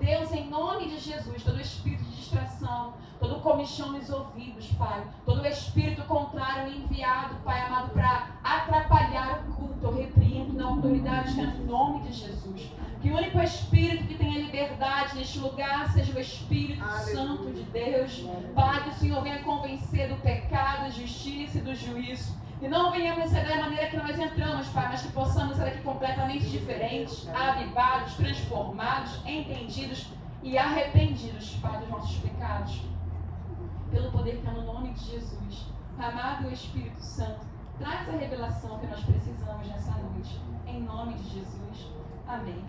Deus, em nome de Jesus, todo espírito de distração, todo comichão nos ouvidos, Pai, todo espírito contrário enviado, Pai amado, para atrapalhar o culto, eu repreendo na autoridade que é no nome de Jesus. Que o único espírito que tenha liberdade neste lugar seja o Espírito Santo de Deus. Pai, que o Senhor venha convencer do pecado, da justiça e do juízo. Que não venhamos sair da maneira que nós entramos, Pai, mas que possamos sair daqui completamente diferentes, avivados, transformados, entendidos e arrependidos, Pai, dos nossos pecados. Pelo poder que é no nome de Jesus. Amado Espírito Santo, traz a revelação que nós precisamos nessa noite. Em nome de Jesus. Amém.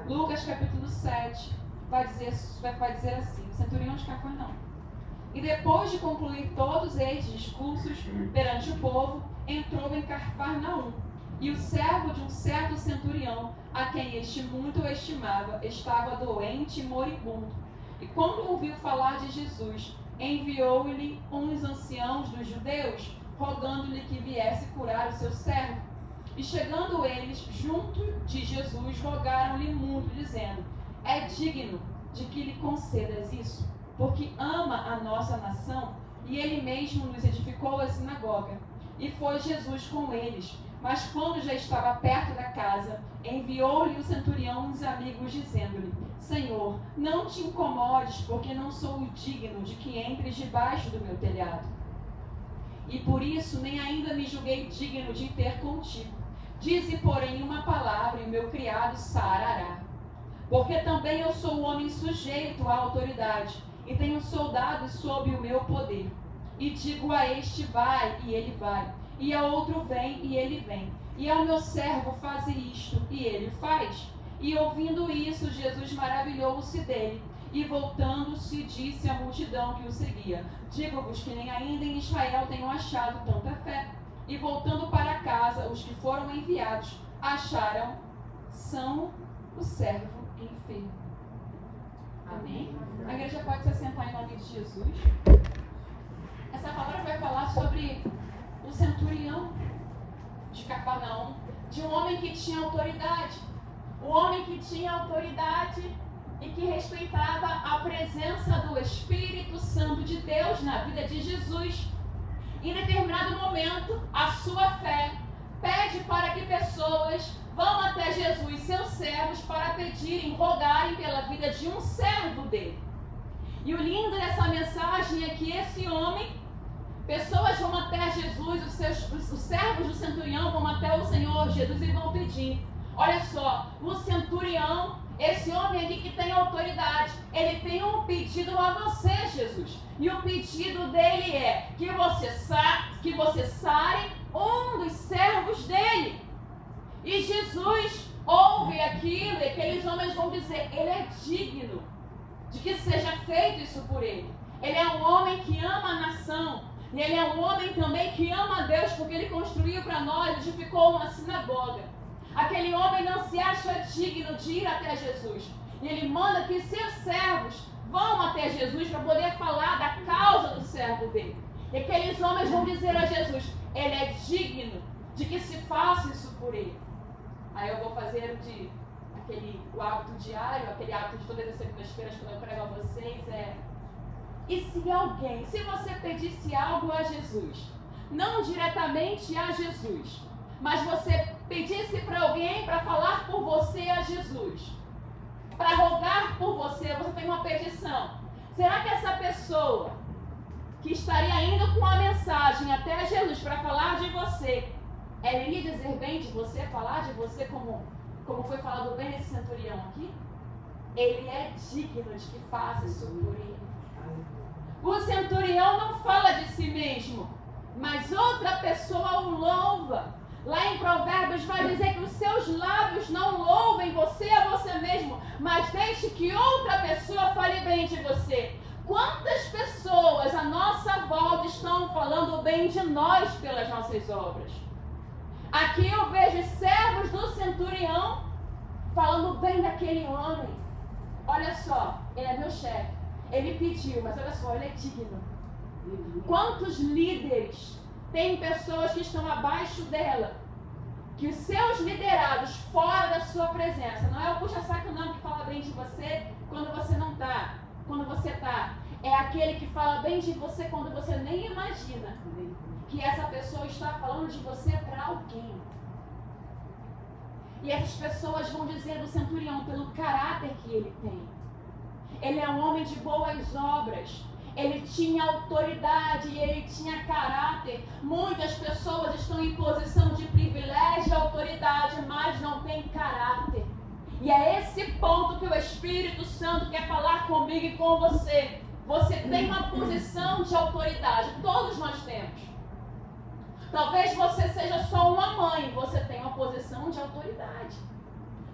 Lucas capítulo 7 vai dizer assim, o centurião de Cafarnaum. E depois de concluir todos estes discursos perante o povo, entrou em Cafarnaum. E o servo de um certo centurião, a quem este muito o estimava, estava doente e moribundo. E quando ouviu falar de Jesus, enviou-lhe uns anciãos dos judeus, rogando-lhe que viesse curar o seu servo. E chegando eles junto de Jesus, rogaram-lhe muito, dizendo: é digno de que lhe concedas isso, porque ama a nossa nação, e ele mesmo nos edificou a sinagoga. E foi Jesus com eles. Mas quando já estava perto da casa, enviou-lhe o centurião uns amigos, dizendo-lhe: Senhor, não te incomodes, porque não sou digno de que entres debaixo do meu telhado. E por isso nem ainda me julguei digno de ter contigo. Dize, porém, uma palavra, e o meu criado sarará. Porque também eu sou um homem sujeito à autoridade, e tenho soldados sob o meu poder. E digo a este, vai, e ele vai. E a outro, vem, e ele vem. E ao meu servo, faze isto, e ele faz. E ouvindo isso, Jesus maravilhou-se dele. E voltando-se, disse à multidão que o seguia: digo-vos que nem ainda em Israel tenho achado tanta fé. E voltando para casa, os que foram enviados acharam são o servo enfermo. Amém? A igreja pode se assentar em nome de Jesus. Essa palavra vai falar sobre o centurião de Cafarnaum, de um homem que tinha autoridade. Um homem que tinha autoridade e que respeitava a presença do Espírito Santo de Deus na vida de Jesus. Em determinado momento, a sua fé pede para que pessoas vão até Jesus, seus servos, para pedirem, rogarem pela vida de um servo dele. E o lindo dessa mensagem é que esse homem, pessoas vão até Jesus, os servos do centurião vão até o Senhor Jesus e vão pedir. Olha só, o centurião, esse homem aqui que tem autoridade, ele tem um pedido a você, Jesus. E o pedido dele é que você sare um dos servos dele. E Jesus ouve aquilo e aqueles homens vão dizer: ele é digno de que seja feito isso por ele. Ele é um homem que ama a nação. E ele é um homem também que ama a Deus, porque ele construiu para nós, edificou uma sinagoga. Aquele homem não se acha digno de ir até Jesus. E ele manda que seus servos vão até Jesus para poder falar da causa do servo dele. E aqueles homens vão dizer a Jesus: ele é digno de que se faça isso por ele. Aí eu vou fazer o hábito diário, aquele hábito de todas as segundas-feiras quando eu prego a vocês, e se você pedisse algo a Jesus, não diretamente a Jesus, mas você pedisse para alguém para falar por você a Jesus, para rogar por você, você tem uma petição. Será que essa pessoa que estaria indo com a mensagem até Jesus para falar de você, ela iria dizer bem de você, falar de você como foi falado bem nesse centurião aqui? Ele é digno de que faça isso por ele. O centurião não fala de si mesmo, mas outra pessoa o louva. Lá em Provérbios vai dizer que os seus lábios não louvem você a você mesmo, mas deixe que outra pessoa fale bem de você. Quantas pessoas à nossa volta estão falando bem de nós pelas nossas obras? Aqui eu vejo servos do centurião falando bem daquele homem. Olha só, ele é meu chefe. Ele pediu, mas olha só, ele é digno. Quantos líderes têm pessoas que estão abaixo dela, que os seus liderados fora da sua presença, não é o puxa-saco não que fala bem de você quando você não está, quando você está. É aquele que fala bem de você quando você nem imagina que essa pessoa está falando de você para alguém. E essas pessoas vão dizer do centurião pelo caráter que ele tem. Ele é um homem de boas obras. Ele tinha autoridade e ele tinha caráter. Muitas pessoas estão em posição de privilégio e autoridade, mas não têm caráter. E é esse ponto que o Espírito Santo quer falar comigo e com você. Você tem uma posição de autoridade. Todos nós temos. Talvez você seja só uma mãe, você tem uma posição de autoridade.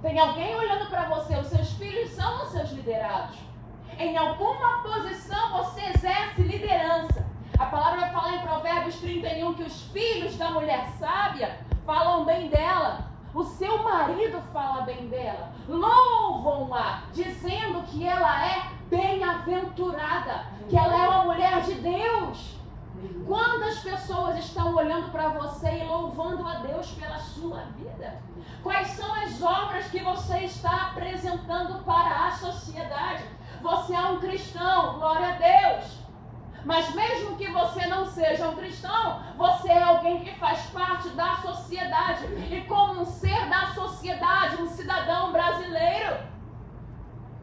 Tem alguém olhando para você, os seus filhos são os seus liderados. Em alguma posição você exerce liderança. A palavra vai falar em Provérbios 31 que os filhos da mulher sábia falam bem dela. O seu marido fala bem dela. Louvam-a, dizendo que ela é bem-aventurada, que ela é uma mulher de Deus. Quantas pessoas estão olhando para você e louvando a Deus pela sua vida? Quais são as obras que você está apresentando para a sociedade? Você é um cristão, glória a Deus. Mas mesmo que você não seja um cristão, você é alguém que faz parte da sociedade. E como um ser da sociedade, um cidadão brasileiro,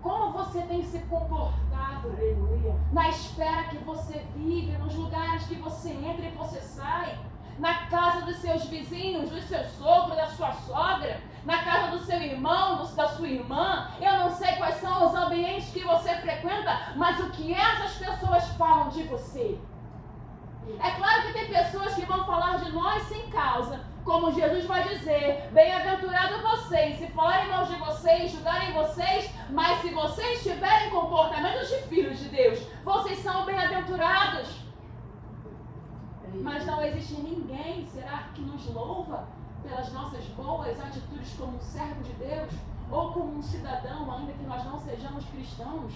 como você tem se comportado? Aleluia. Na esfera que você vive, nos lugares que você entra e você sai, na casa dos seus vizinhos, do seu sogro, da sua sogra, na casa do seu irmão, da sua irmã. Eu não sei quais são os ambientes que você frequenta, mas o que essas pessoas falam de você? É claro que tem pessoas que vão falar de nós sem causa, como Jesus vai dizer: bem-aventurado vocês, se falarem mal de vocês, julgarem vocês, mas se vocês tiverem comportamentos de filhos de Deus, vocês são bem-aventurados. Mas não existe ninguém, será, que nos louva pelas nossas boas atitudes como um servo de Deus, ou como um cidadão, ainda que nós não sejamos cristãos?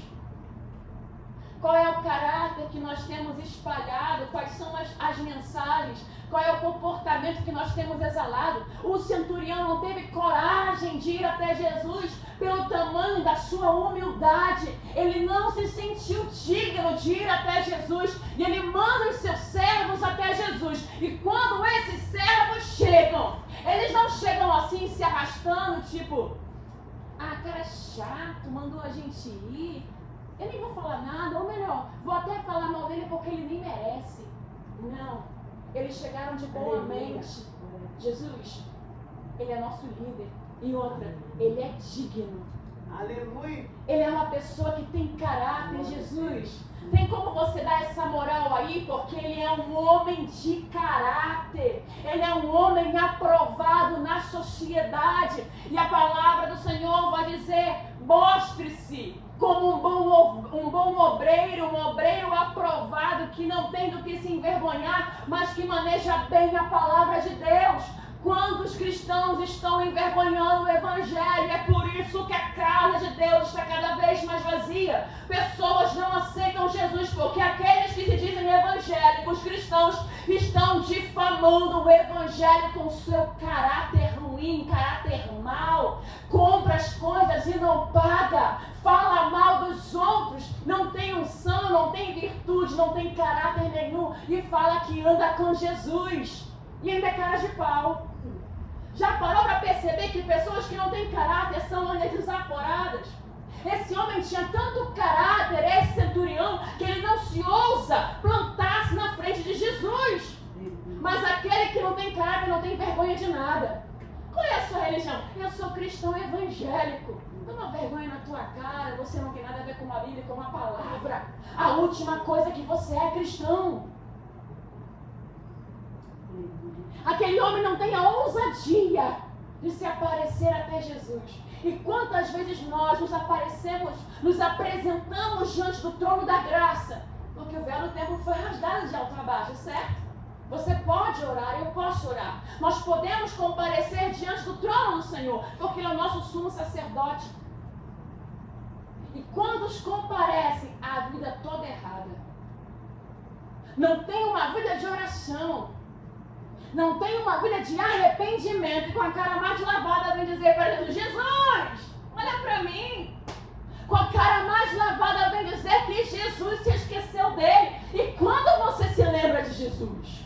Qual é o caráter que nós temos espalhado? Quais são as mensagens? Qual é o comportamento que nós temos exalado? O centurião não teve coragem de ir até Jesus pelo tamanho da sua humildade. Ele não se sentiu digno de ir até Jesus. E ele manda os seus servos até Jesus. E quando esses servos chegam, eles não chegam assim se arrastando, tipo: ah, cara chato, mandou a gente ir. Eu nem vou falar nada, ou melhor, vou até falar mal dele porque ele nem merece. Não, eles chegaram de boa mente. Jesus, ele é nosso líder. E outra, ele é digno. Aleluia. Ele é uma pessoa que tem caráter, Jesus. Tem como você dar essa moral aí? Porque ele é um homem de caráter. Ele é um homem aprovado na sociedade. E a palavra do Senhor vai dizer: mostre-se como um bom obreiro, um obreiro aprovado, que não tem do que se envergonhar, mas que maneja bem a palavra de Deus. Quantos cristãos estão envergonhando o Evangelho? É por isso que a casa de Deus está cada vez mais vazia. Pessoas não aceitam Jesus porque aqueles que se dizem evangélicos, cristãos, estão difamando o Evangelho com seu caráter ruim, caráter mau. Compra as coisas e não paga. Fala mal dos outros. Não tem unção, não tem virtude, não tem caráter nenhum. E fala que anda com Jesus. E ainda é cara de pau. Já parou para perceber que pessoas que não têm caráter são desaforadas? Esse homem tinha tanto caráter, esse centurião, que ele não se ousa plantar-se na frente de Jesus. Mas aquele que não tem caráter não tem vergonha de nada. Qual é a sua religião? Eu sou cristão evangélico. Toma vergonha na tua cara, você não tem nada a ver com a Bíblia, com a palavra. A última coisa é que você é cristão. Aquele homem não tem a ousadia de se aparecer até Jesus. E quantas vezes nós nos aparecemos, nos apresentamos diante do trono da graça? Porque o véu do templo foi rasgado de alto a baixo, certo? Você pode orar, eu posso orar. Nós podemos comparecer diante do trono do Senhor, porque Ele é o nosso sumo sacerdote. E quantos comparecem a vida toda errada? Não tem uma vida de oração. Não tem uma vida de arrependimento, e com a cara mais lavada vem dizer para Jesus: Jesus, olha para mim. Jesus se esqueceu dele. E quando você se lembra de Jesus?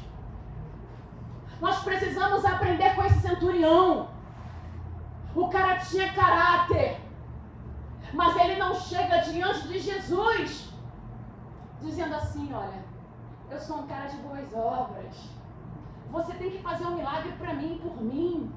Nós precisamos aprender com esse centurião. O cara tinha caráter, mas ele não chega diante de Jesus dizendo assim: olha, eu sou um cara de boas obras, você tem que fazer um milagre para mim, por mim.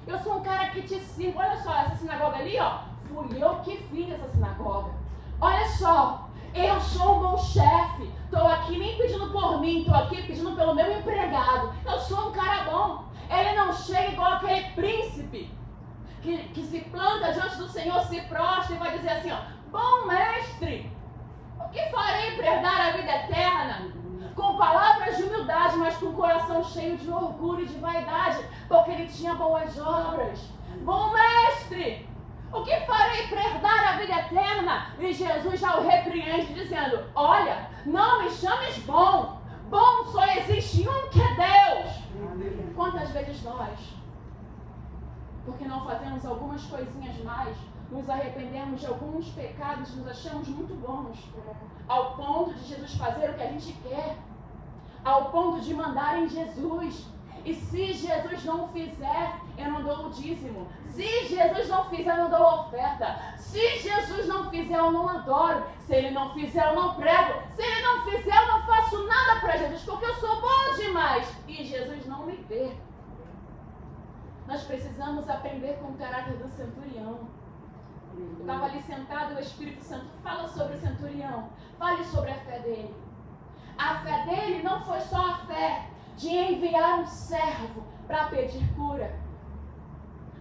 Eu sou um cara que te sirvo. Olha só, essa sinagoga ali, ó, fui eu que fiz essa sinagoga. Olha só, eu sou um bom chefe. Estou aqui nem pedindo por mim, estou aqui pedindo pelo meu empregado. Eu sou um cara bom. Ele não chega igual aquele príncipe que se planta diante do Senhor, se prostra e vai dizer assim, ó: bom mestre, o que farei para herdar a vida eterna? Com palavras de humildade, mas com o coração cheio de orgulho e de vaidade, porque ele tinha boas obras. Bom mestre, o que farei para herdar a vida eterna? E Jesus já o repreende, dizendo: olha, não me chames bom. Bom só existe um, que é Deus. Quantas vezes nós, porque não fazemos algumas coisinhas mais, nos arrependemos de alguns pecados, nos achamos muito bons, ao ponto de Jesus fazer o que a gente quer, ao ponto de mandar em Jesus. E se Jesus não fizer, eu não dou o dízimo. Se Jesus não fizer, eu não dou a oferta. Se Jesus não fizer, eu não adoro. Se Ele não fizer, eu não prego. Se Ele não fizer, eu não faço nada para Jesus, porque eu sou bom demais. E Jesus não me vê. Nós precisamos aprender com o caráter do centurião. Eu estava ali sentado, o Espírito Santo fala sobre o centurião. Fale sobre a fé dele. A fé dele não foi só a fé de enviar um servo para pedir cura.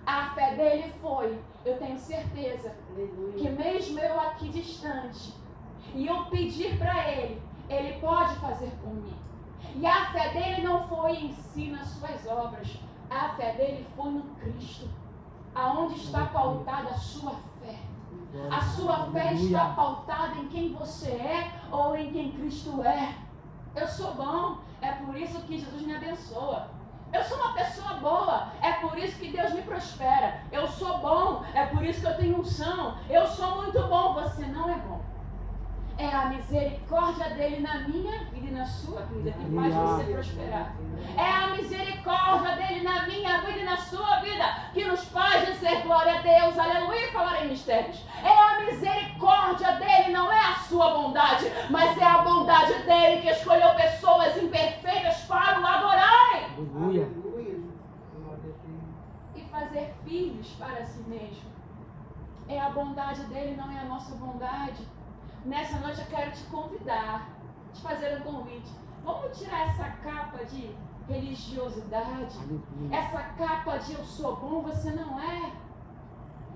A fé dele foi: eu tenho certeza que mesmo eu aqui distante e eu pedir para ele, ele pode fazer por mim. E a fé dele não foi em si, nas suas obras. A fé dele foi no Cristo. Aonde está pautada a sua fé? A sua fé está pautada em quem você é ou em quem Cristo é? Eu sou bom, é por isso que Jesus me abençoa. Eu sou uma pessoa boa, é por isso que Deus me prospera. Eu sou bom, é por isso que eu tenho unção. Eu sou muito bom, você não é bom. É a misericórdia dele na minha vida e na sua vida que faz você prosperar. É a misericórdia dele na minha vida e na sua vida que nos faz dizer glória a Deus, aleluia, e falar em mistérios. É a misericórdia dele, não é a sua bondade, mas é a bondade dele que escolheu pessoas imperfeitas para o adorarem. Aleluia. E fazer filhos para si mesmo. É a bondade dele, não é a nossa bondade. Nessa noite eu quero te convidar, te fazer um convite. Vamos tirar essa capa de religiosidade, essa capa de eu sou bom, você não é.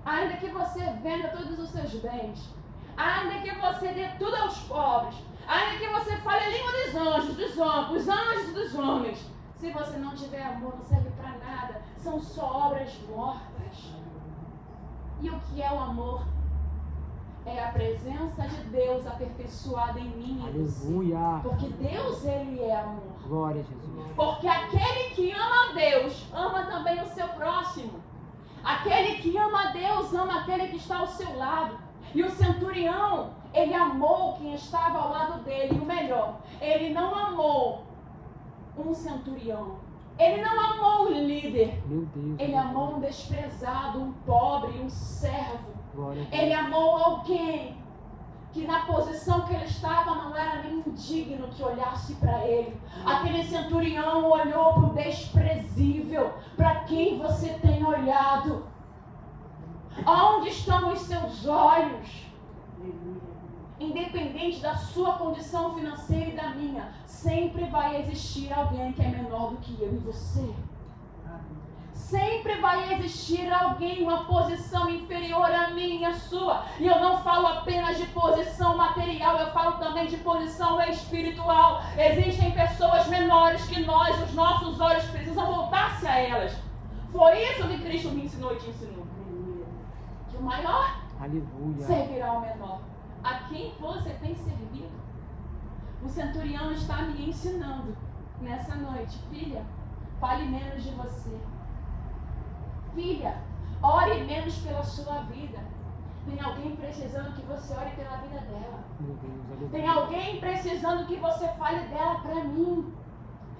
Ainda que você venda todos os seus bens, ainda que você dê tudo aos pobres, ainda que você fale a língua dos anjos, dos homens, os anjos dos homens, se você não tiver amor, não serve para nada. São só obras mortas. E o que é o amor? É a presença de Deus aperfeiçoada em mim e você. Porque Deus, Ele é amor. Glória a Jesus. Porque aquele que ama a Deus, ama também o seu próximo. Aquele que ama a Deus, ama aquele que está ao seu lado. E o centurião, ele amou quem estava ao lado dele. E o melhor, ele não amou um centurião. Ele não amou um líder. Meu Deus. Ele amou um desprezado, um pobre, um servo. Ele amou alguém que na posição que ele estava não era nem digno que olhasse para ele. Aquele centurião olhou para o desprezível. Para quem você tem olhado? Aonde estão os seus olhos? Independente da sua condição financeira e da minha, sempre vai existir alguém que é menor do que eu e você. Sempre vai existir alguém, uma posição inferior a mim e a sua. E eu não falo apenas de posição material, eu falo também de posição espiritual. Existem pessoas menores que nós, os nossos olhos precisam voltar-se a elas. Foi isso que Cristo me ensinou e te ensinou. Que o maior servirá ao menor. A quem você tem servido? O centurião está me ensinando nessa noite: filha, fale menos de você. Filha, ore menos pela sua vida. Tem alguém precisando que você ore pela vida dela. Meu Deus, aleluia. Tem alguém precisando que você fale dela para mim.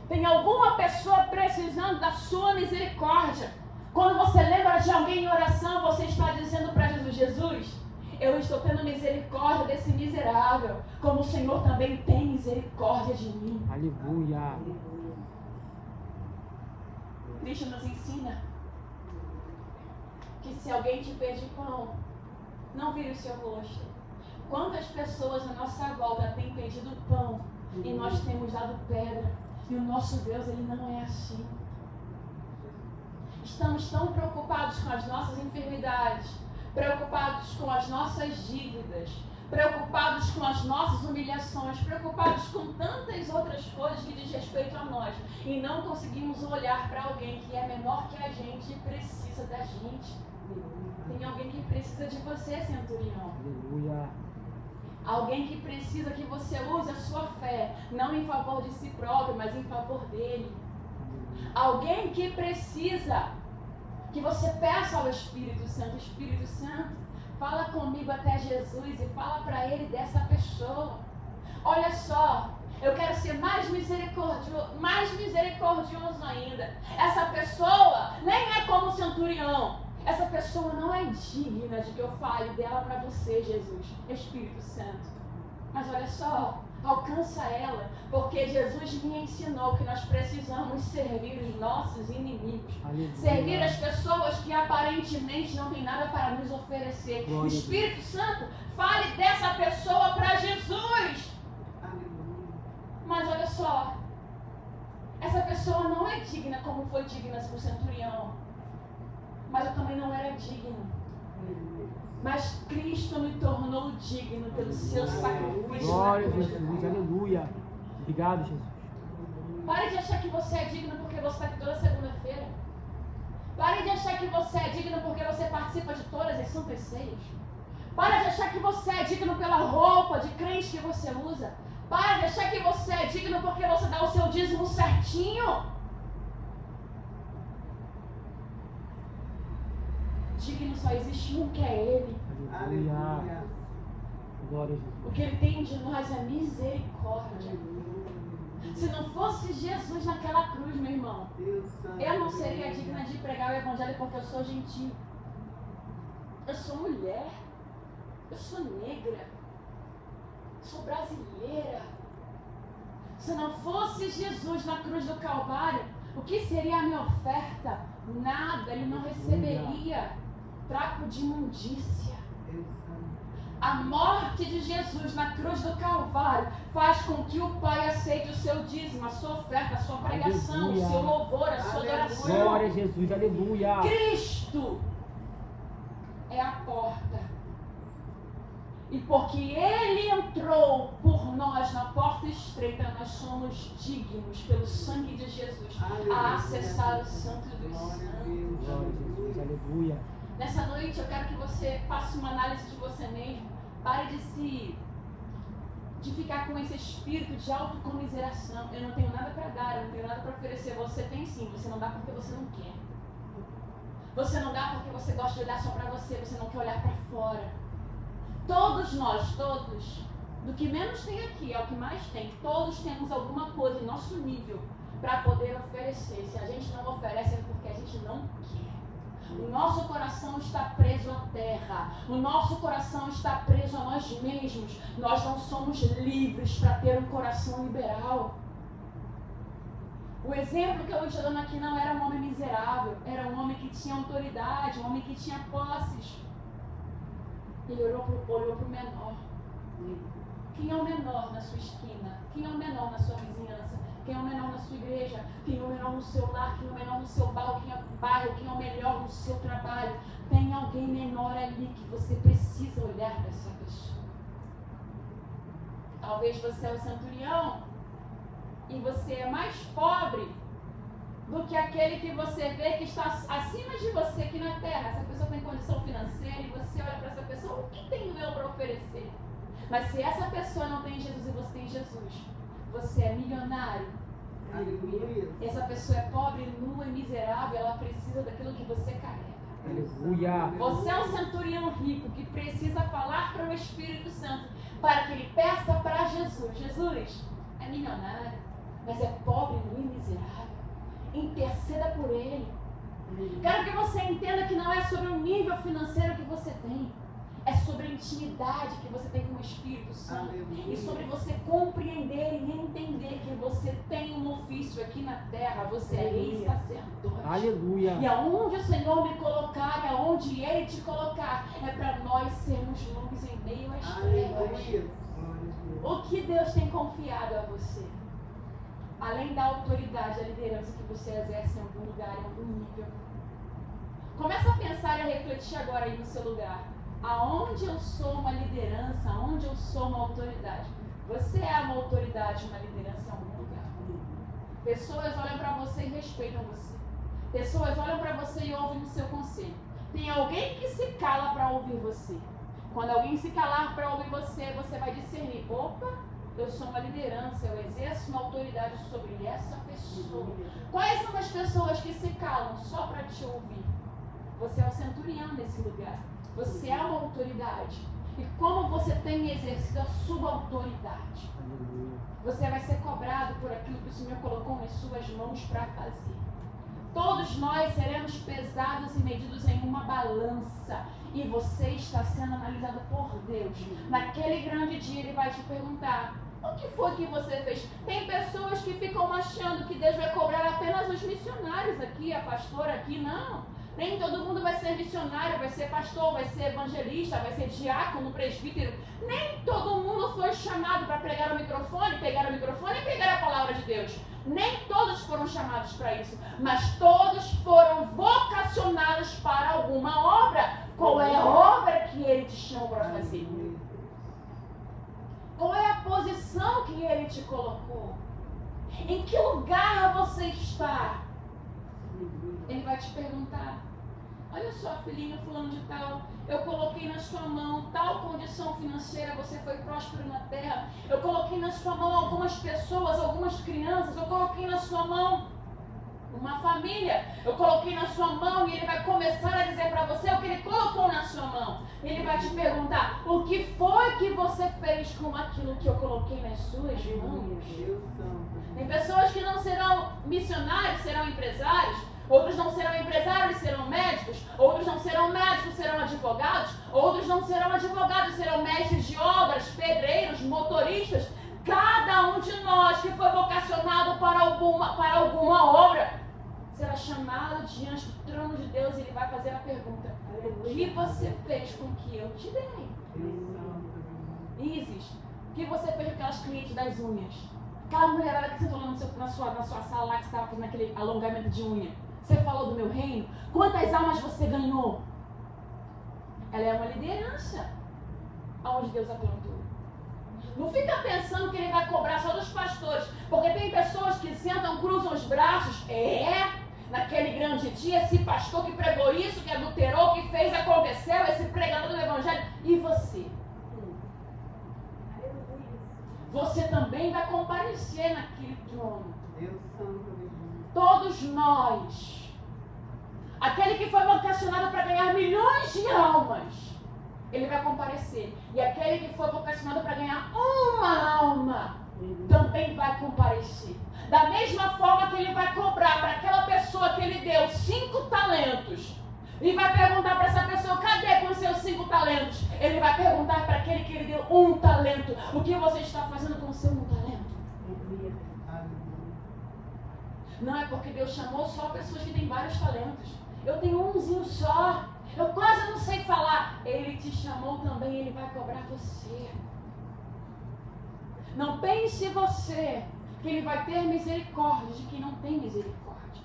Tem alguma pessoa precisando da sua misericórdia. Quando você lembra de alguém em oração, você está dizendo para Jesus: Jesus, eu estou tendo misericórdia desse miserável, como o Senhor também tem misericórdia de mim. Aleluia. Cristo nos ensina que se alguém te pedir pão, não vire o seu rosto. Quantas pessoas na nossa volta têm pedido pão e nós temos dado pedra? E o nosso Deus, Ele não é assim. Estamos tão preocupados com as nossas enfermidades, preocupados com as nossas dívidas, preocupados com as nossas humilhações, preocupados com tantas outras coisas que diz respeito a nós, e não conseguimos olhar para alguém que é menor que a gente e precisa da gente. Tem alguém que precisa de você, centurião. Aleluia. Alguém que precisa que você use a sua fé, não em favor de si próprio, mas em favor dele. Alguém que precisa que você peça ao Espírito Santo: Espírito Santo, fala comigo até Jesus e fala para ele dessa pessoa. Olha só, eu quero ser mais misericordioso ainda. Essa pessoa nem é como o centurião. Essa pessoa não é digna de que eu fale dela para você, Jesus, Espírito Santo. Mas olha só, alcança ela, porque Jesus me ensinou que nós precisamos servir os nossos inimigos. Aleluia. Servir as pessoas que aparentemente não têm nada para nos oferecer. Glória. Espírito Santo, fale dessa pessoa para Jesus. Mas olha só, essa pessoa não é digna como foi digna o centurião. Mas eu também não era digno. Mas Cristo me tornou digno pelo seu sacrifício. Glória a na cruz do Jesus, Calvário. aleluia. Obrigado, Jesus. Pare de achar que você é digno porque você está aqui toda segunda-feira. Pare de achar que você é digno porque você participa de todas as santas ceias. Pare de achar que você é digno pela roupa de crente que você usa. Pare de achar que você é digno porque você dá o seu dízimo certinho. Digno só existe um, que é Ele. Aleluia. Glória a Jesus. O que Ele tem de nós é misericórdia. Se não fosse Jesus naquela cruz, meu irmão, eu não seria digna de pregar o Evangelho porque eu sou gentil. Eu sou mulher. Eu sou negra. Eu sou brasileira. Se não fosse Jesus na cruz do Calvário, o que seria a minha oferta? Nada. Ele não receberia trapo de imundícia. A morte de Jesus na cruz do Calvário faz com que o Pai aceite o seu dízimo, a sua oferta, a sua pregação, Aleluia. o seu louvor, a sua adoração. Glória a Jesus, aleluia. Cristo é a porta. E porque Ele entrou por nós na porta estreita, nós somos dignos, pelo sangue de Jesus, a acessar o Santo dos Santos. Glória a Jesus, aleluia. Nessa noite eu quero que você faça uma análise de você mesmo. Pare de ficar com esse espírito de autocomiseração. Eu não tenho nada para dar, eu não tenho nada para oferecer. Você tem sim, você não dá porque você não quer. Você não dá porque você gosta de olhar só para você, você não quer olhar para fora. Todos nós, todos, do que menos tem aqui ao que mais tem, todos temos alguma coisa em nosso nível para poder oferecer. Se a gente não oferece é porque a gente não quer. O nosso coração está preso à terra. O nosso coração está preso a nós mesmos. Nós não somos livres para ter um coração liberal. O exemplo que eu estou dando aqui não era um homem miserável. Era um homem que tinha autoridade, um homem que tinha posses. Ele olhou para o menor. Quem é o menor na sua esquina? Quem é o menor na sua vizinhança? Quem é o menor na sua igreja? Quem é o menor no seu lar? Quem é o menor no seu bairro? Quem é o melhor no seu trabalho? Tem alguém menor ali que você precisa olhar para essa pessoa. Talvez você é o centurião e você é mais pobre do que aquele que você vê que está acima de você aqui na terra. Essa pessoa tem condição financeira e você olha para essa pessoa: o que tenho eu para oferecer? Mas se essa pessoa não tem Jesus e você tem Jesus, você é milionário. Aleluia. Essa pessoa é pobre, nua e miserável, ela precisa daquilo que você carrega. Aleluia. Você é um centurião rico que precisa falar para o Espírito Santo para que ele peça para Jesus. Jesus é milionário, mas é pobre e miserável. Interceda por ele. Quero que você entenda que não é sobre o nível financeiro que você tem. É sobre a intimidade que você tem com o Espírito Santo. E sobre você compreender e entender que você tem um ofício aqui na terra. Você é rei e sacerdote. Aleluia. E aonde o Senhor me colocar, e aonde Ele te colocar, é para nós sermos luz em meio às trevas. O que Deus tem confiado a você? Além da autoridade, da liderança que você exerce em algum lugar, em algum nível. Começa a pensar e a refletir agora aí no seu lugar. Aonde eu sou uma liderança, aonde eu sou uma autoridade? Você é uma autoridade, uma liderança em algum lugar. Pessoas olham para você e respeitam você. Pessoas olham para você e ouvem o seu conselho. Tem alguém que se cala para ouvir você. Quando alguém se calar para ouvir você, você vai discernir: opa, eu sou uma liderança, eu exerço uma autoridade sobre essa pessoa. Quais são as pessoas que se calam só para te ouvir? Você é o centurião nesse lugar. Você é uma autoridade. E como você tem exercido a sua autoridade, você vai ser cobrado por aquilo que o Senhor colocou nas suas mãos para fazer. Todos nós seremos pesados e medidos em uma balança. E você está sendo analisado por Deus. Naquele grande dia Ele vai te perguntar: o que foi que você fez? Tem pessoas que ficam achando que Deus vai cobrar apenas os missionários aqui, a pastora aqui. Não. Nem todo mundo vai ser missionário, vai ser pastor, vai ser evangelista, vai ser diácono, presbítero. Nem todo mundo foi chamado para pegar o microfone e pegar a palavra de Deus. Nem todos foram chamados para isso, mas todos foram vocacionados para alguma obra. Qual é a obra que Ele te chamou para fazer? Qual é a posição que Ele te colocou? Em que lugar você está? Ele vai te perguntar: olha só, filhinho fulano de tal, eu coloquei na sua mão tal condição financeira, você foi próspero na terra. Eu coloquei na sua mão algumas pessoas, algumas crianças. Eu coloquei na sua mão uma família. Eu coloquei na sua mão, e Ele vai começar a dizer para você o que Ele colocou na sua mão. Ele vai te perguntar: o que foi que você fez com aquilo que eu coloquei nas suas mãos? Tem pessoas que não serão missionários, serão empresários. Outros não serão empresários, serão médicos. Outros não serão médicos, serão advogados. Outros não serão advogados, serão mestres de obras, pedreiros, motoristas. Cada um de nós que foi vocacionado para alguma obra será chamado diante do trono de Deus, e Ele vai fazer a pergunta: o que você fez com o que eu te dei? Isis, o que você fez com aquelas clientes das unhas? Aquela mulherada que sentou lá na sua sala lá, que estava fazendo aquele alongamento de unha. Você falou do meu reino? Quantas almas você ganhou? Ela é uma liderança aonde Deus a plantou. Não fica pensando que Ele vai cobrar só dos pastores, porque tem pessoas que sentam, cruzam os braços. Naquele grande dia, esse pastor que pregou isso, que adulterou, que fez, aconteceu, esse pregador do evangelho. E você? Você também vai comparecer naquele trono. Todos nós. Aquele que foi vocacionado para ganhar milhões de almas, ele vai comparecer. E aquele que foi vocacionado para ganhar uma alma, também vai comparecer. Da mesma forma que Ele vai cobrar para aquela pessoa que Ele deu 5 talentos, e vai perguntar para essa pessoa: cadê com os seus 5 talentos? Ele vai perguntar para aquele que Ele deu 1 talento: o que você está fazendo com o seu 1 talento? Não é porque Deus chamou só pessoas que têm vários talentos. Eu tenho umzinho só, eu quase não sei falar. Ele te chamou também, Ele vai cobrar você. Não pense você que Ele vai ter misericórdia de quem não tem misericórdia.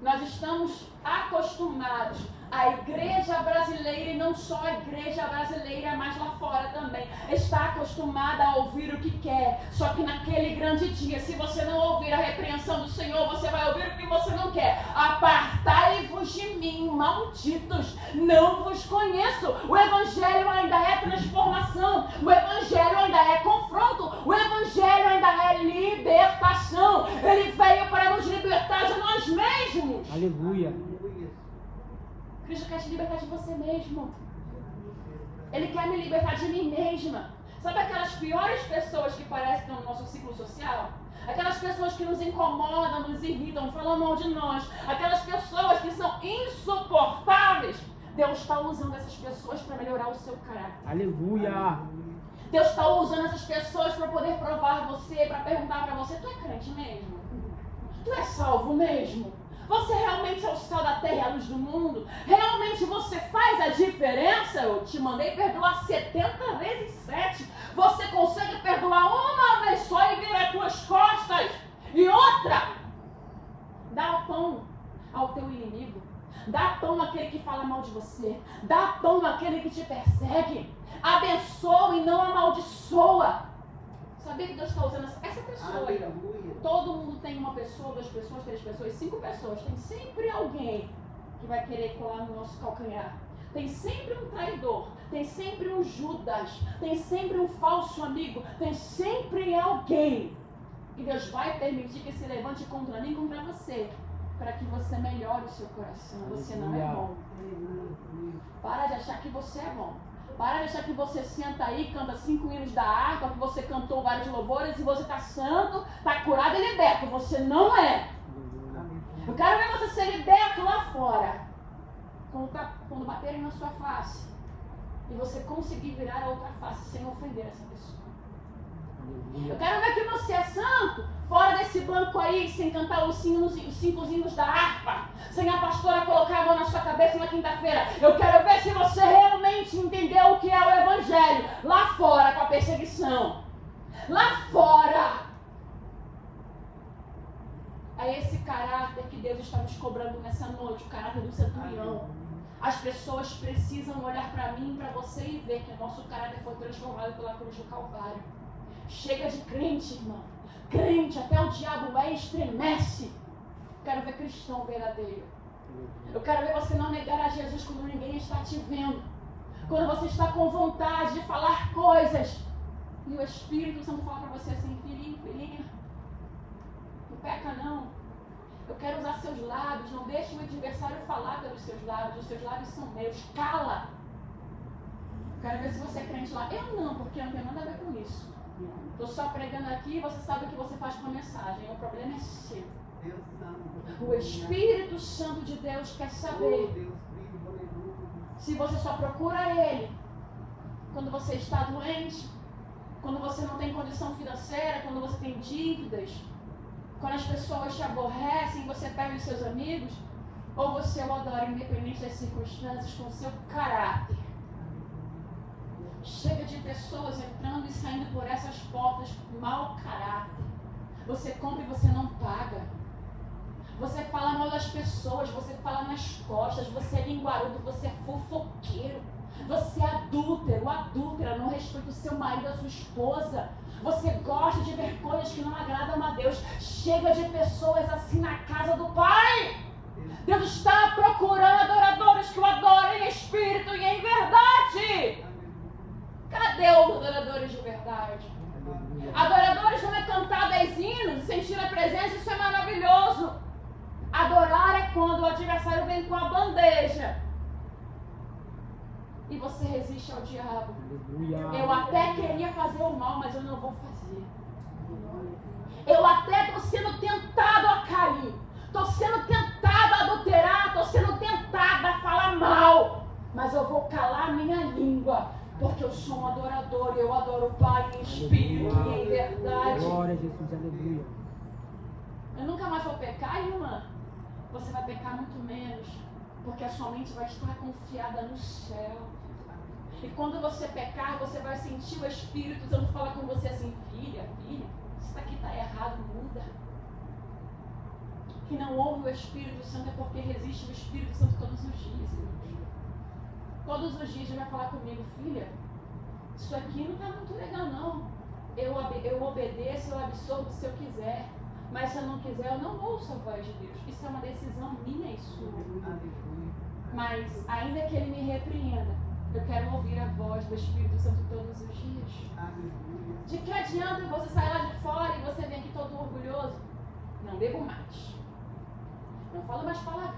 Nós estamos acostumados, a igreja brasileira, e não só a igreja brasileira, mas lá fora também, está acostumada a ouvir o que quer. Só que naquele grande dia, se você não ouvir a repreensão do Senhor, você vai ouvir o que você não quer. Apartai-vos de mim, malditos, não vos conheço. O evangelho ainda é transformação, o evangelho ainda é confronto, o evangelho ainda é libertação. Ele veio para nos libertar de nós mesmos. Aleluia. Cristo quer te libertar de você mesmo. Ele quer me libertar de mim mesma. Sabe aquelas piores pessoas que parecem que estão no nosso ciclo social? Aquelas pessoas que nos incomodam, nos irritam, falam mal de nós. Aquelas pessoas que são insuportáveis. Deus está usando essas pessoas para melhorar o seu caráter. Aleluia. Deus está usando essas pessoas para poder provar você, para perguntar para você, tu é crente mesmo? Tu é salvo mesmo? Você realmente é o sal da terra e a luz do mundo? Realmente você faz a diferença? Eu te mandei perdoar 70 vezes 7. Você consegue perdoar uma vez só e virar as tuas costas? E outra, dá pão ao teu inimigo. Dá pão àquele que fala mal de você. Dá pão àquele que te persegue. Abençoa e não amaldiçoa. Sabia que Deus está usando essa pessoa aí? Todo mundo tem uma pessoa, 2 pessoas, 3 pessoas, 5 pessoas. Tem sempre alguém que vai querer colar no nosso calcanhar. Tem sempre um traidor. Tem sempre um Judas. Tem sempre um falso amigo. Tem sempre alguém que Deus vai permitir que se levante contra mim e contra você. Para que você melhore o seu coração. Você não é bom. Para de achar que você é bom. Para de achar que você senta aí, canta 5 hinos da harpa, que você cantou vários louvores e você está santo, está curado e liberto. Você não é. Eu quero ver você ser liberto lá fora. Quando baterem na sua face. E você conseguir virar a outra face sem ofender essa pessoa. Eu quero ver que você é santo fora desse banco aí, sem cantar os 5 hinos da harpa, sem a pastora colocar a mão na sua cabeça na quinta-feira. Eu quero ver se você realmente entendeu o que é o evangelho lá fora com a perseguição. Lá fora. É esse caráter que Deus está nos cobrando nessa noite, o caráter do centurião. As pessoas precisam olhar para mim e para você e ver que o nosso caráter foi transformado pela cruz do Calvário. Chega de crente, irmão. Crente, até o diabo estremece. Quero ver cristão verdadeiro. Eu quero ver você não negar a Jesus quando ninguém está te vendo. Quando você está com vontade de falar coisas. E o Espírito Santo fala para você assim, filhinho, filhinha, não peca não. Eu quero usar seus lábios, não deixe o adversário falar pelos seus lábios. Os seus lábios são meus. Cala. Quero ver se você é crente lá. Eu não, porque não tem nada a ver com isso. Estou só pregando aqui e você sabe o que você faz com a mensagem. O problema é seu. O Espírito Santo de Deus quer saber se você só procura Ele quando você está doente, quando você não tem condição financeira, quando você tem dívidas, quando as pessoas te aborrecem, você perde os seus amigos, ou você o adora independente das circunstâncias com o seu caráter. Chega de pessoas entrando e saindo por essas portas com mau caráter. Você compra e você não paga. Você fala mal das pessoas, você fala nas costas, você é linguarudo, você é fofoqueiro. Você é adúltero, adúltera, não respeita o seu marido, a sua esposa. Você gosta de ver coisas que não agradam a Deus. Chega de pessoas assim na casa do Pai. Deus está procurando adoradores que o adorem em espírito e em verdade. Cadê os adoradores de verdade? Adoradores não é cantar 10 hinos e sentir a presença, isso é maravilhoso. Adorar é quando o adversário vem com a bandeja e você resiste ao diabo. Eu até queria fazer o mal, mas eu não vou fazer. Eu até estou sendo tentado a cair. Estou sendo tentado a adulterar. Estou sendo tentado a falar mal. Mas eu vou calar minha língua. Porque eu sou um adorador e eu adoro o Pai em espírito e em verdade. Glória a Jesus, aleluia. Eu nunca mais vou pecar, irmã. Você vai pecar muito menos. Porque a sua mente vai estar confiada no céu. E quando você pecar, você vai sentir o Espírito Santo falar com você assim, filha, isso daqui está errado, muda. Que não ouve o Espírito Santo é porque resiste o Espírito Santo todos os dias, irmãos. Todos os dias ele vai falar comigo, filha, isso aqui não está muito legal não. Eu obedeço, eu absorvo se eu quiser. Mas se eu não quiser, eu não ouço a voz de Deus. Isso é uma decisão minha e sua. Mas ainda que ele me repreenda, eu quero ouvir a voz do Espírito Santo todos os dias. De que adianta você sair lá de fora e você vem aqui todo orgulhoso? Não bebo mais. Não falo mais palavra.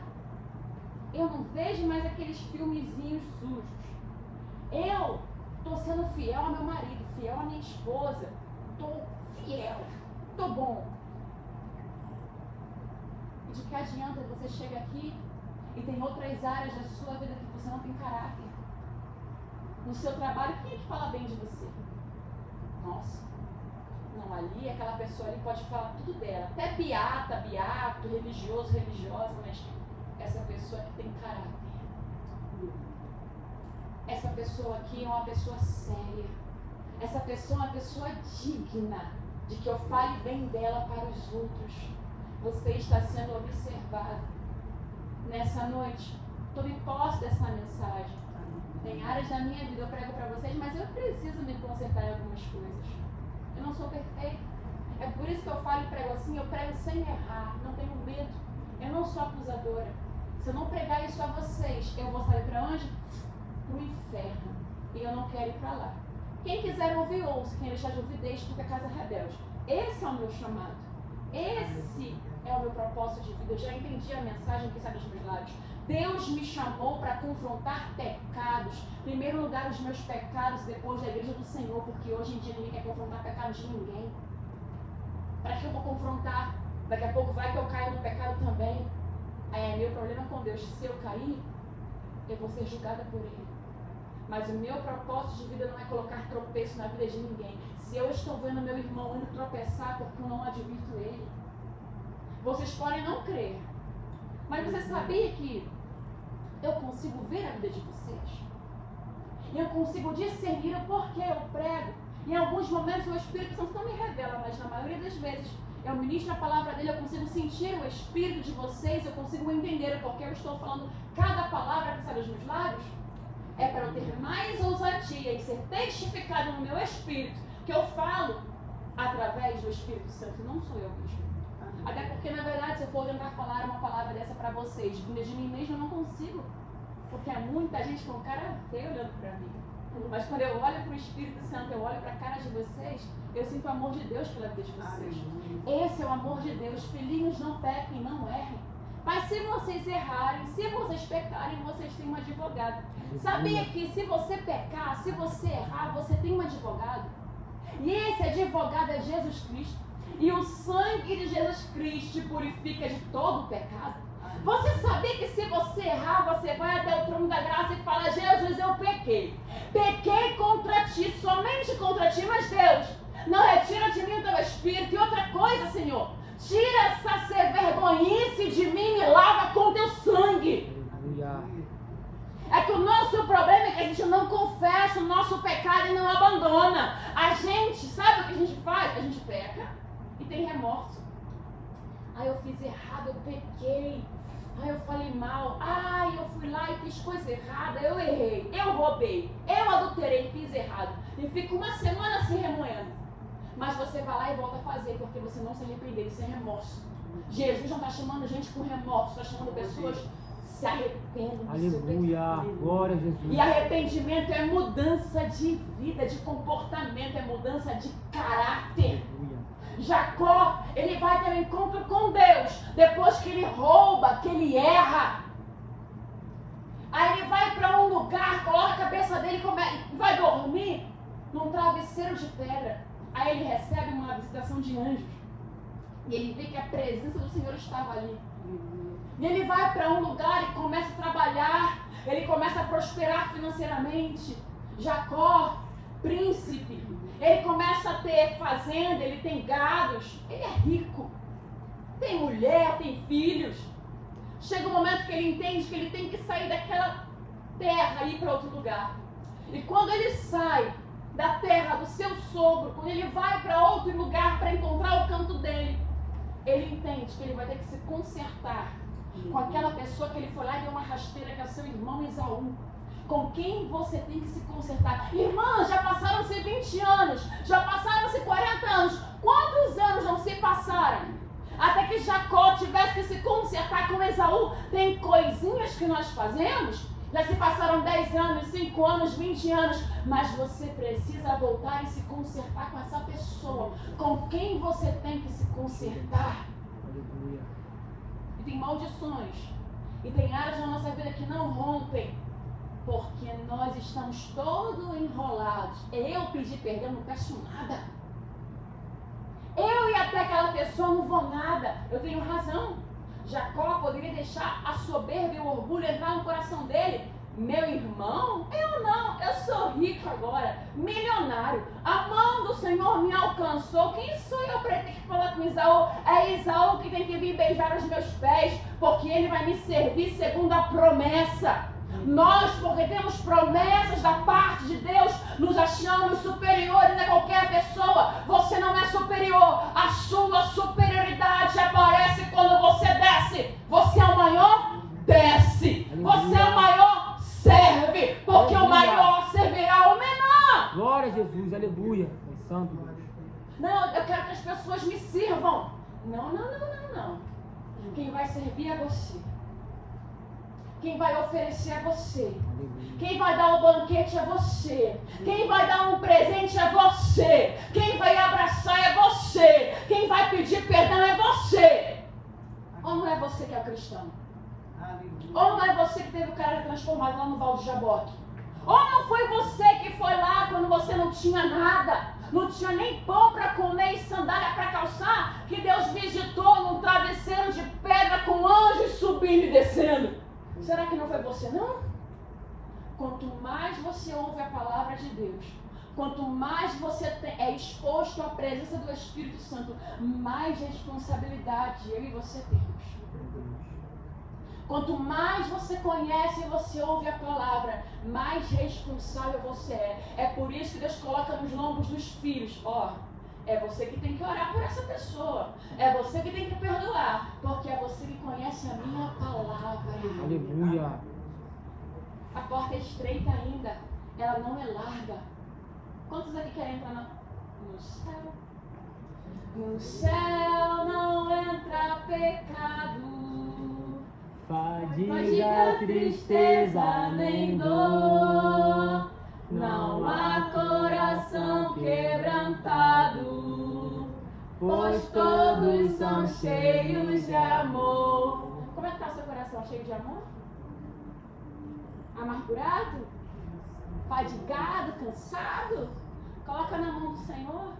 Eu não vejo mais aqueles filmezinhos sujos. Eu estou sendo fiel ao meu marido, fiel à minha esposa. Estou fiel, estou bom. E de que adianta você chegar aqui e tem outras áreas da sua vida que você não tem caráter? No seu trabalho, quem é que fala bem de você? Nossa, não, ali, aquela pessoa ali pode falar tudo dela. Até beato, religioso, religiosa, mas essa pessoa que tem caráter. Essa pessoa aqui é uma pessoa séria. Essa pessoa é uma pessoa digna de que eu fale bem dela para os outros. Você está sendo observado. Nessa noite, tome posse dessa mensagem. Tem áreas da minha vida, eu prego para vocês, mas eu preciso me consertar em algumas coisas. Eu não sou perfeita. É por isso que eu falo e prego assim, eu prego sem errar, não tenho medo. Eu não sou acusadora. Se eu não pregar isso a vocês, eu vou sair para onde? Para o inferno. E eu não quero ir para lá. Quem quiser ouvir, ouça. Quem deixar de ouvir, deixe, porque é casa rebelde. Esse é o meu chamado. Esse é o meu propósito de vida. Eu já entendi a mensagem que sai dos meus lábios. Deus me chamou para confrontar pecados. Em primeiro lugar, os meus pecados, depois da igreja do Senhor, porque hoje em dia ninguém quer confrontar pecados de ninguém. Para que eu vou confrontar? Daqui a pouco vai que eu caio no pecado também. Aí é meu problema com Deus. Se eu cair, eu vou ser julgada por Ele. Mas o meu propósito de vida não é colocar tropeço na vida de ninguém. Se eu estou vendo meu irmão indo tropeçar porque eu não advirto ele, vocês podem não crer. Mas você sabia que eu consigo ver a vida de vocês? Eu consigo discernir o porquê eu prego. Em alguns momentos o Espírito Santo não me revela, mas na maioria das vezes eu ministro a palavra dele, eu consigo sentir o Espírito de vocês, eu consigo entender o porquê eu estou falando cada palavra que sai dos meus lábios. É para eu ter mais ousadia e ser testificado no meu Espírito, que eu falo através do Espírito Santo, não sou eu mesmo. Até porque, na verdade, se eu for tentar falar uma palavra dessa para vocês, vinda de mim mesmo, eu não consigo. Porque há muita gente com cara feia olhando para mim. Mas quando eu olho para o Espírito Santo, eu olho para a cara de vocês, eu sinto o amor de Deus pela vida de vocês. Esse é o amor de Deus. Filhinhos, não pequem, não errem. Mas se vocês errarem, se vocês pecarem, vocês têm um advogado. Sabia que se você pecar, se você errar, você tem um advogado? E esse advogado é Jesus Cristo. E o sangue de Jesus Cristo te purifica de todo o pecado. Você sabia que se você errar, você vai até o trono da graça e fala: Jesus, eu pequei. Pequei contra ti, somente contra ti, mas Deus, não retira de mim o teu espírito. E outra coisa, Senhor, tira essa vergonhice de mim e me lava com teu sangue. É que o nosso problema é que a gente não confessa o nosso pecado e não abandona. A gente, sabe o que a gente faz? A gente peca e tem remorso. Eu fiz errado, eu pequei. Eu falei mal. Eu fui lá e fiz coisa errada. Eu errei, eu roubei, eu adulterei, fiz errado. E fica uma semana se remoendo. Mas você vai lá e volta a fazer, porque você não se arrependeu, isso é remorso. Jesus não está chamando gente com remorso, está chamando pessoas se arrependendo do seu pecado. Aleluia, glória a Jesus. E arrependimento é mudança de vida, de comportamento, é mudança de caráter. Aleluia. Jacó, ele vai ter um encontro com Deus, depois que ele rouba, que ele erra. Aí ele vai para um lugar, coloca a cabeça dele e vai dormir num travesseiro de pedra. Aí ele recebe uma visitação de anjos. E ele vê que a presença do Senhor estava ali. E ele vai para um lugar e começa a trabalhar. Ele começa a prosperar financeiramente. Jacó, príncipe. Ele começa a ter fazenda, ele tem gados. Ele é rico. Tem mulher, tem filhos. Chega um momento que ele entende que ele tem que sair daquela terra e ir para outro lugar. E quando ele sai da terra do seu sogro, quando ele vai para outro lugar para encontrar o canto dele, ele entende que ele vai ter que se consertar com aquela pessoa que ele foi lá e deu uma rasteira, que é seu irmão Esaú. Com quem você tem que se consertar? Irmã, já passaram-se 20 anos, já passaram-se 40 anos. Quantos anos não se passaram? Até que Jacó tivesse que se consertar com Esaú. Tem coisinhas que nós fazemos. Já se passaram 10 anos, 5 anos, 20 anos. Mas você precisa voltar e se consertar com essa pessoa. Com quem você tem que se consertar? Aleluia. E tem maldições E tem áreas na nossa vida que não rompem, porque nós estamos todos enrolados. Eu pedir perdão, não peço nada. Eu ir até aquela pessoa, não vou nada. Eu tenho razão. Jacó poderia deixar a soberba e o orgulho entrar no coração dele. Meu irmão, eu não, eu sou rico agora, milionário. A mão do Senhor me alcançou. Quem sou eu para ter que falar com Isaú? É Isaú que tem que vir beijar os meus pés, porque ele vai me servir segundo a promessa. Nós, porque temos promessas da parte de Deus, nos achamos superiores a qualquer pessoa. Você não é superior. A sua superioridade aparece quando você desce. Você é o maior? Desce. Você é o maior? Serve, porque o maior servirá o menor. Glória a Jesus, aleluia. É santo Deus. Não, eu quero que as pessoas me sirvam. Não. Quem vai servir é você. Quem vai oferecer é você. Quem vai dar o banquete é você. Quem vai dar um presente é você. Quem vai abraçar é você. Quem vai pedir perdão é você. Ou não é você que é o cristão? Ou não é você que teve o cara transformado lá no Val de Jaboque? Ou não foi você que foi lá quando você não tinha nada, não tinha nem pão para comer e sandália para calçar, que Deus visitou num travesseiro de pedra com anjos subindo e descendo? Será que não foi você, não? Quanto mais você ouve a palavra de Deus, quanto mais você é exposto à presença do Espírito Santo, mais responsabilidade eu e você temos. Quanto mais você conhece e você ouve a palavra, mais responsável você é. É por isso que Deus coloca nos lombos dos filhos. É você que tem que orar por essa pessoa. É você que tem que perdoar. Porque é você que conhece a minha palavra. Aleluia. A porta é estreita ainda. Ela não é larga. Quantos aqui querem entrar no céu? No céu não entra pecado. Fadiga, tristeza, nem dor. Não há coração quebrantado, pois todos são cheios de amor. Como é que está o seu coração? Cheio de amor? Amargurado? Fadigado? Cansado? Coloca na mão do Senhor.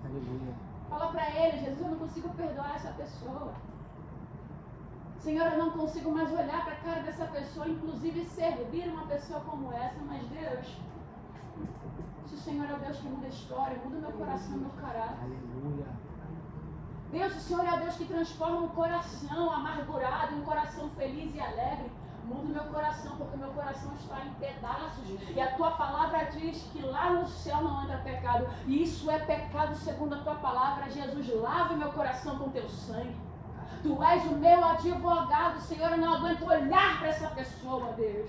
Aleluia. Fala para Ele: Jesus, eu não consigo perdoar essa pessoa. Senhor, eu não consigo mais olhar para a cara dessa pessoa, inclusive servir uma pessoa como essa, mas Deus, se o Senhor é o Deus que muda a história, muda meu coração, meu caráter. Aleluia. Deus, o Senhor é o Deus que transforma um coração amargurado em um coração feliz e alegre. Muda o meu coração, porque meu coração está em pedaços. E a tua palavra diz que lá no céu não entra pecado. E isso é pecado segundo a tua palavra. Jesus, lava meu coração com teu sangue. Tu és o meu advogado, Senhor. Eu não aguento olhar para essa pessoa, Deus.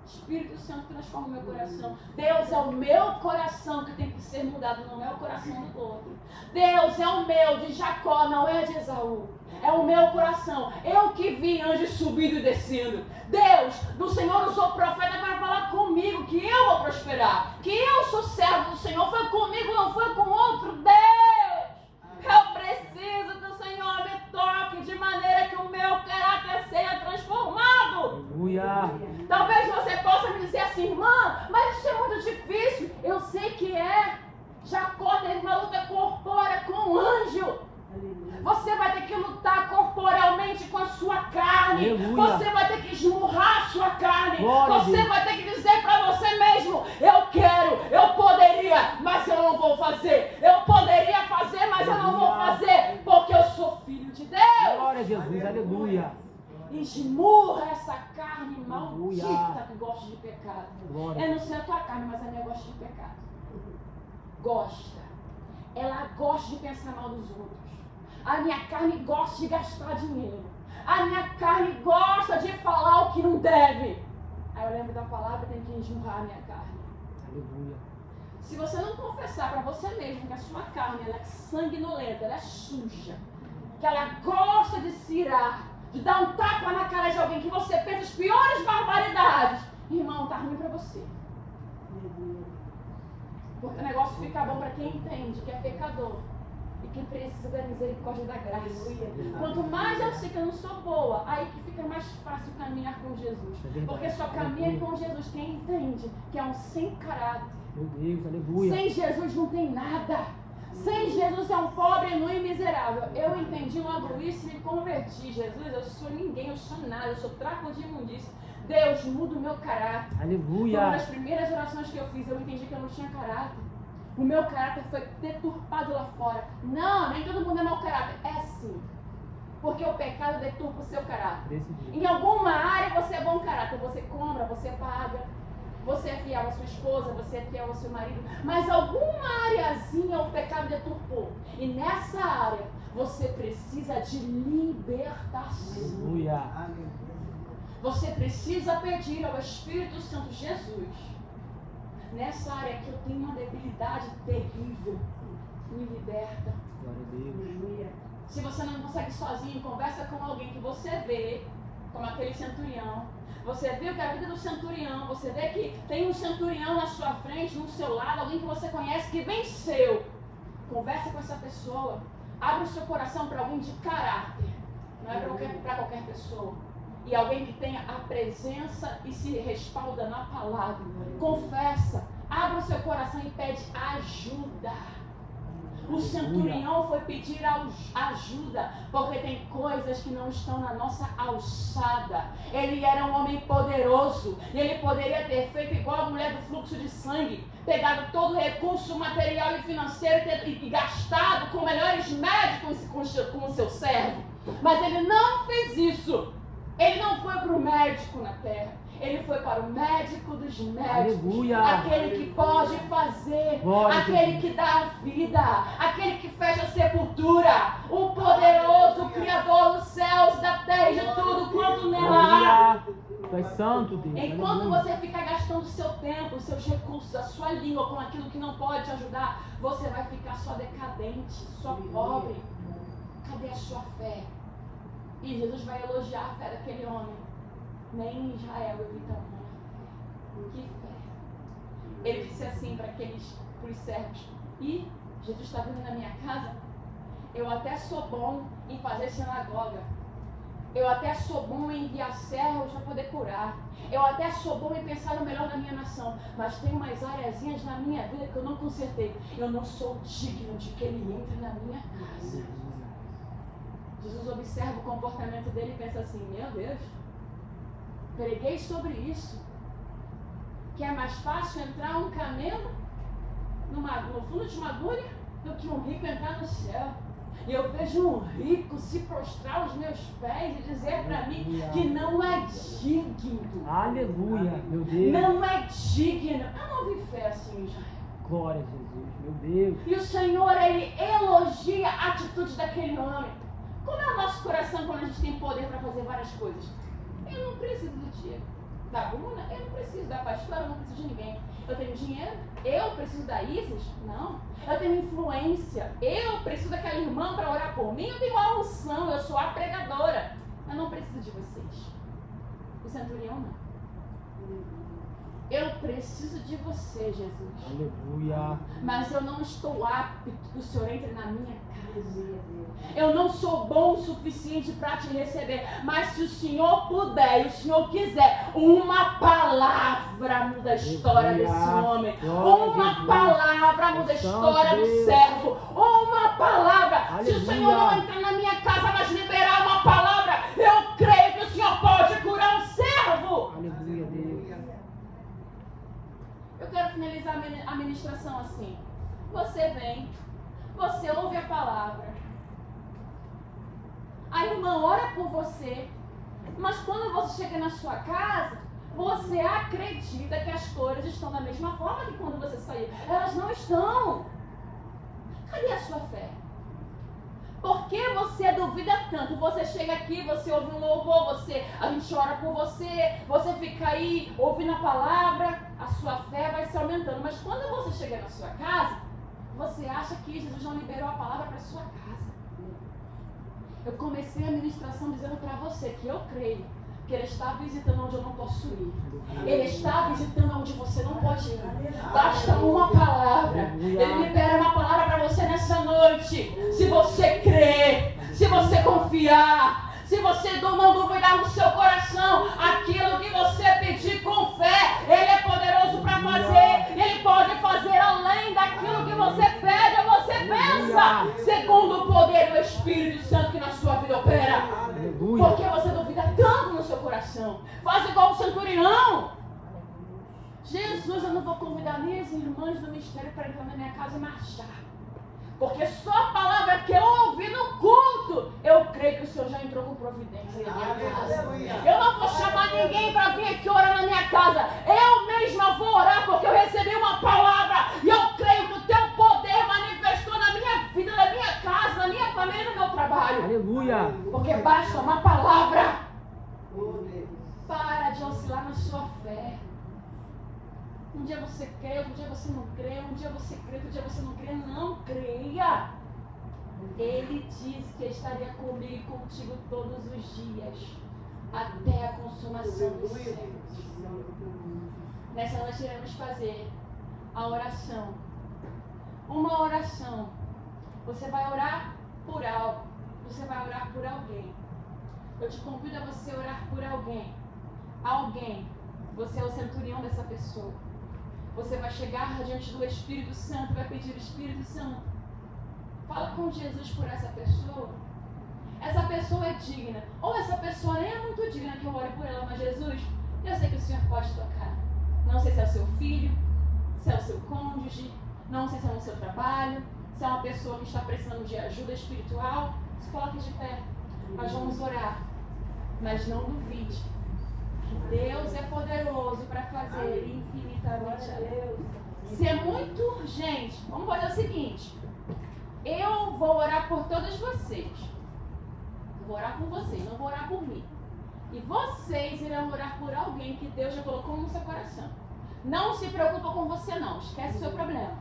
Espírito Santo, transforma o meu coração. Deus, é o meu coração que tem que ser mudado, não é o coração do outro. Deus, é o meu, de Jacó, não é de Esaú. É o meu coração. Eu que vi anjos subindo e descendo. Deus, do Senhor usou o profeta para falar comigo que eu vou prosperar. Que eu sou servo do Senhor. Foi comigo, não foi com outro. Deus, eu preciso que o Senhor me toque de maneira que o meu caráter seja transformado. Aleluia. Talvez você possa me dizer assim: irmã, mas isso é muito difícil. Eu sei que é. Jacó teve uma luta corpórea com um anjo. Você vai ter que lutar corporealmente com a sua carne. Aleluia. Você vai ter que esmurrar a sua carne. Glória Você vai ter que dizer para você mesmo: eu quero, eu poderia, mas eu não vou fazer. Eu poderia fazer, mas eu não vou fazer, porque eu sou filho de Deus. Glória a Jesus, aleluia. Esmurra essa carne maldita Aleluia. que gosta de pecado. Glória. Eu não sei a tua carne, mas a minha gosta de pecado. Gosta. Ela gosta de pensar mal dos outros. A minha carne gosta de gastar dinheiro. A minha carne gosta de falar o que não deve. Aí eu lembro da palavra, tem que esmurrar a minha carne. Aleluia. Se você não confessar para você mesmo que a sua carne ela é sanguinolenta, ela é suja, que ela gosta de se irar, de dar um tapa na cara de alguém, que você pensa as piores barbaridades, irmão, tá ruim para você. Porque o negócio fica bom para quem entende que é pecador. e que precisa da misericórdia e da graça. Quanto mais eu sei que eu não sou boa, aí que fica mais fácil caminhar com Jesus. Porque só caminha com Jesus quem entende que é um sem caráter. Meu Deus, aleluia. Sem Jesus não tem nada. Sem Jesus é um pobre, nu e miserável. Eu entendi logo isso e me converti. Jesus, eu sou ninguém, eu sou nada, eu sou trapo de imundícia. Deus, muda o meu caráter. Aleluia. Foi uma das primeiras orações que eu fiz, eu entendi que eu não tinha caráter. O meu caráter foi deturpado lá fora. Não, nem todo mundo é mau caráter. É sim. Porque o pecado deturpa o seu caráter. Em alguma área você é bom caráter. Você compra, você paga. Você é fiel à sua esposa, você é fiel ao seu marido. Mas alguma areazinha o pecado deturpou. E nessa área você precisa de libertação. Aleluia. Você precisa pedir ao Espírito Santo, Jesus, nessa área que eu tenho uma debilidade terrível, me liberta. Glória a Deus. Se você não consegue sozinho, conversa com alguém que você vê, como aquele centurião. Você viu que a vida do centurião, você vê que tem um centurião na sua frente, no seu lado, alguém que você conhece que venceu. Conversa com essa pessoa. Abre o seu coração para alguém de caráter. Não é para qualquer pessoa. E alguém que tenha a presença e se respalda na palavra. Confessa, abre o seu coração e pede ajuda. O centurião foi pedir ajuda, porque tem coisas que não estão na nossa alçada. Ele era um homem poderoso, e ele poderia ter feito igual a mulher do fluxo de sangue, pegado todo o recurso material e financeiro e gastado com melhores médicos com o seu servo. Mas ele não fez isso. Ele não foi para o médico na terra. Ele foi para o médico dos médicos. Aleluia. Aquele que pode fazer. Glória, aquele Jesus. que dá a vida. Aquele que fecha a sepultura. O poderoso, o Criador dos céus, da terra e de tudo quanto nela há. Aleluia. Tu és santo, Deus. Enquanto Aleluia. você fica gastando seu tempo, os seus recursos, a sua língua com aquilo que não pode te ajudar, você vai ficar só decadente, só pobre. Cadê a sua fé? E Jesus vai elogiar a fé daquele homem. Nem em Israel eu vi tamanha fé. Que fé. Ele disse assim para os servos: e Jesus está vindo na minha casa? Eu até sou bom em fazer sinagoga. Eu até sou bom em enviar servos para poder curar. Eu até sou bom em pensar no melhor da minha nação. Mas tem umas areazinhas na minha vida que eu não consertei. Eu não sou digno de que ele entre na minha casa. Jesus observa o comportamento dele e pensa assim: meu Deus, preguei sobre isso, que é mais fácil entrar um camelo no fundo de uma agulha do que um rico entrar no céu. E eu vejo um rico se prostrar aos meus pés e dizer para mim que não é digno. Aleluia, meu Deus. Não é digno. Eu não vi fé assim, Israel. Glória a Jesus, meu Deus. E o Senhor, Ele elogia a atitude daquele homem. Como é o nosso coração quando a gente tem poder para fazer várias coisas? Eu não preciso do dia da Bruna, eu não preciso da pastora, eu não preciso de ninguém. Eu tenho dinheiro? Eu preciso da Isis? Não. Eu tenho influência? Eu preciso daquela irmã para orar por mim? Eu tenho a unção, eu sou a pregadora. Eu não preciso de vocês. O centurião não. Eu preciso de você, Jesus. Aleluia. Mas eu não estou apto que o Senhor entre na minha casa. Eu não sou bom o suficiente para te receber. Mas se o Senhor puder e o Senhor quiser, uma palavra muda a história desse homem. Uma palavra muda a história do servo. Uma palavra. Se o Senhor não entrar na minha casa, mas liberar uma palavra, eu creio que o Senhor pode curar um servo. Aleluia, Deus. Eu quero finalizar a ministração assim. Você vem, você ouve a palavra, a irmã ora por você, mas quando você chega na sua casa, você acredita que as coisas estão da mesma forma que quando você saiu. Elas não estão. Cadê a sua fé? Por que você duvida tanto? Você chega aqui, você ouve um louvor, a gente ora por você, você fica aí ouvindo a palavra, a sua fé vai se aumentando. Mas quando você chega na sua casa, você acha que Jesus não liberou a palavra para a sua casa. Eu comecei a ministração dizendo para você que eu creio que Ele está visitando onde eu não posso ir. Ele está visitando onde você não pode ir. Basta uma palavra. Ele libera uma palavra para você nessa noite. você confiar, se você não duvidar no seu coração, aquilo que você pedir com fé, Ele é poderoso para fazer. Ele pode fazer além daquilo que você pede ou você pensa, segundo o poder do Espírito Santo que na sua vida opera. Por que você duvida tanto no seu coração? Faz igual o centurião. Jesus, eu não vou convidar minhas irmãs do mistério para entrar na minha casa e marchar. Porque só a palavra que eu ouvi no culto, eu creio que o Senhor já entrou com providência na minha casa. Eu não vou chamar ninguém para vir aqui orar na minha casa. Eu mesma vou orar porque eu recebi uma palavra. E eu creio que o teu poder manifestou na minha vida, na minha casa, na minha família e no meu trabalho. Aleluia. Porque basta uma palavra. Para de oscilar na sua fé. Um dia você crê, outro dia você não crê, um dia você crê, outro dia você não crê. Não creia. Ele disse que estaria comigo e contigo todos os dias, até a consumação dos séculos. Nessa noite iremos fazer a oração. Uma oração. Você vai orar por algo. Você vai orar por alguém. Eu te convido a você orar por alguém. Alguém. Você é o centurião dessa pessoa. Você vai chegar diante do Espírito Santo e vai pedir: Espírito Santo, fala com Jesus por essa pessoa. Essa pessoa é digna. Ou essa pessoa nem é muito digna que eu ore por ela, mas Jesus, eu sei que o Senhor pode tocar. Não sei se é o seu filho, se é o seu cônjuge, não sei se é no seu trabalho, se é uma pessoa que está precisando de ajuda espiritual. Se coloque de pé. Nós vamos orar. Mas não duvide. Deus é poderoso para fazer infinitamente além. Se é muito urgente, vamos fazer o seguinte: eu vou orar por todos vocês. Vou orar por vocês, não vou orar por mim. E vocês irão orar por alguém que Deus já colocou no seu coração. Não se preocupa com você não, esquece o seu problema.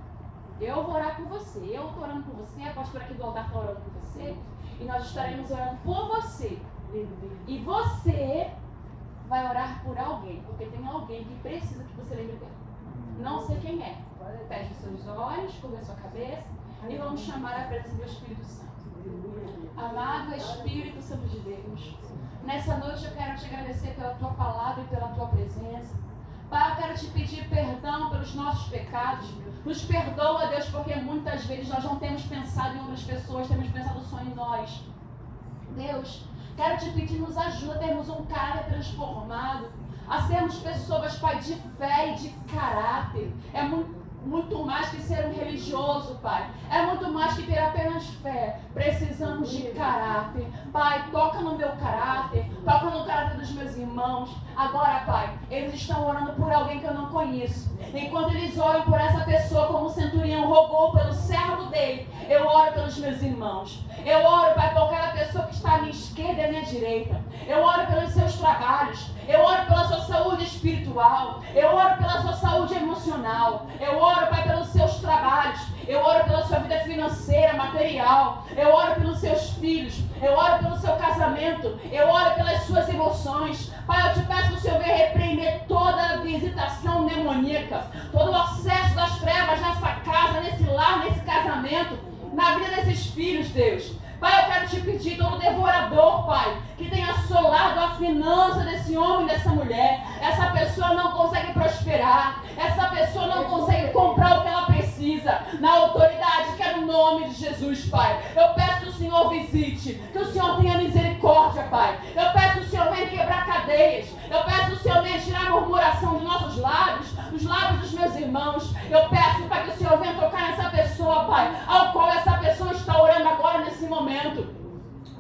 Eu vou orar por você, eu estou orando por você, a pastora aqui do altar está orando por você. E nós estaremos orando por você. E você vai orar por alguém, porque tem alguém que precisa que você lembre dela. Não sei quem é. Feche os seus olhos, cubra a sua cabeça e vamos chamar a presença do Espírito Santo. Amado Espírito Santo de Deus, nessa noite eu quero te agradecer pela tua palavra e pela tua presença. Pai, eu quero te pedir perdão pelos nossos pecados. Nos perdoa, Deus, porque muitas vezes nós não temos pensado em outras pessoas, temos pensado só em nós. Deus, quero te pedir, nos ajuda a termos um caráter transformado, a sermos pessoas, Pai, de fé e de caráter. É muito mais que ser um religioso, Pai. É muito mais que ter apenas fé. Precisamos de caráter. Pai, toca no meu caráter, toca no caráter dos meus irmãos. Agora, Pai, eles estão orando por alguém que eu não conheço. Enquanto eles oram por essa pessoa, como o centurião rogou pelo servo dele, eu oro pelos meus irmãos. Eu oro, Pai, por aquela pessoa que está à minha esquerda e à minha direita. Eu oro pelos seus trabalhos. Eu oro pela sua saúde espiritual. Eu oro pela sua saúde emocional. Eu oro, Pai, pelos seus trabalhos. Eu oro pela sua vida financeira, material. Eu oro pelos seus filhos. Eu oro pelo seu casamento. Eu oro pelas suas emoções. Pai, eu te peço que o Senhor venha repreender toda a visitação demoníaca, todo o acesso das trevas nessa casa, nesse lar, nesse casamento, na vida desses filhos, Deus. Pai, eu quero te pedir, todo devorador, Pai, que tenha assolado a finança desse homem e dessa mulher. Essa pessoa não consegue prosperar. Essa pessoa não consegue comprar o que ela precisa. Na autoridade que é no nome de Jesus, Pai. Eu peço que o Senhor visite, que o Senhor tenha misericórdia, Pai. Eu peço que o Senhor venha quebrar cadeias. Eu peço que o Senhor venha tirar a murmuração dos nossos lábios, dos lábios dos meus irmãos. Eu peço, Pai, que o Senhor venha tocar nessa pessoa, Pai, ao qual essa pessoa está orando agora nesse momento.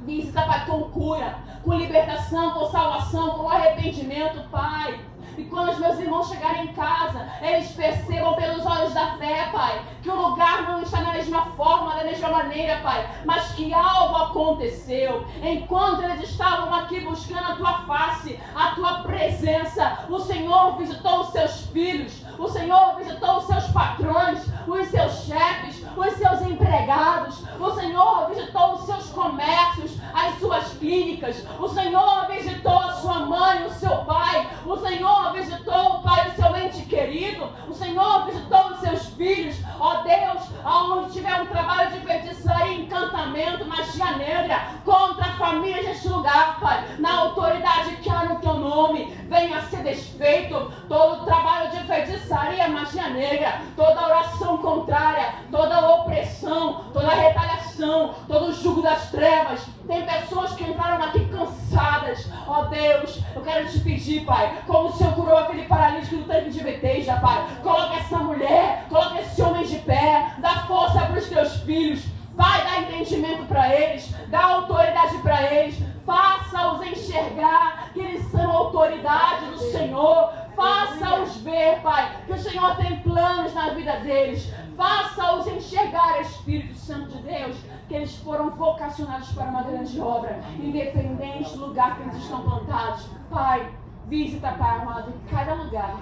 Visita, Pai, com cura, com libertação, com salvação, com arrependimento, Pai. E quando os meus irmãos chegarem em casa, eles percebam pelos olhos da fé, Pai, que o lugar não está na mesma forma, da mesma maneira, Pai, mas que algo aconteceu. Enquanto eles estavam aqui buscando a Tua face, a Tua presença, o Senhor visitou os seus filhos, o Senhor visitou os seus patrões, os seus chefes, os seus empregados, o Senhor visitou os seus comércios, as suas clínicas, o Senhor visitou a sua mãe, o seu pai, o Senhor visitou, Pai, o seu ente querido, o Senhor visitou os seus filhos. Ó Deus, aonde tiver um trabalho de feitiçaria e encantamento, linchamento, magia negra contra a família deste lugar, Pai. Na autoridade que há no teu nome, venha a ser desfeito todo o trabalho de feitiçaria, magia negra, toda oração contrária, toda opressão, toda retaliação, todo o jugo das trevas. Tem pessoas que entraram aqui cansadas. Ó Deus, eu quero te pedir, Pai, como o Senhor curou aquele paralítico do tanque de Betesda, Pai. Coloca essa mulher, coloca esse homem de pé, dá força para os teus filhos. Pai, dá entendimento para eles, dá autoridade para eles. Faça-os enxergar que eles são autoridade do Senhor. Faça-os ver, Pai, que o Senhor tem planos na vida deles. Faça-os enxergar, Espírito Santo de Deus, que eles foram vocacionados para uma grande obra, independente do lugar que eles estão plantados. Pai, visita, Pai amado, em cada lugar.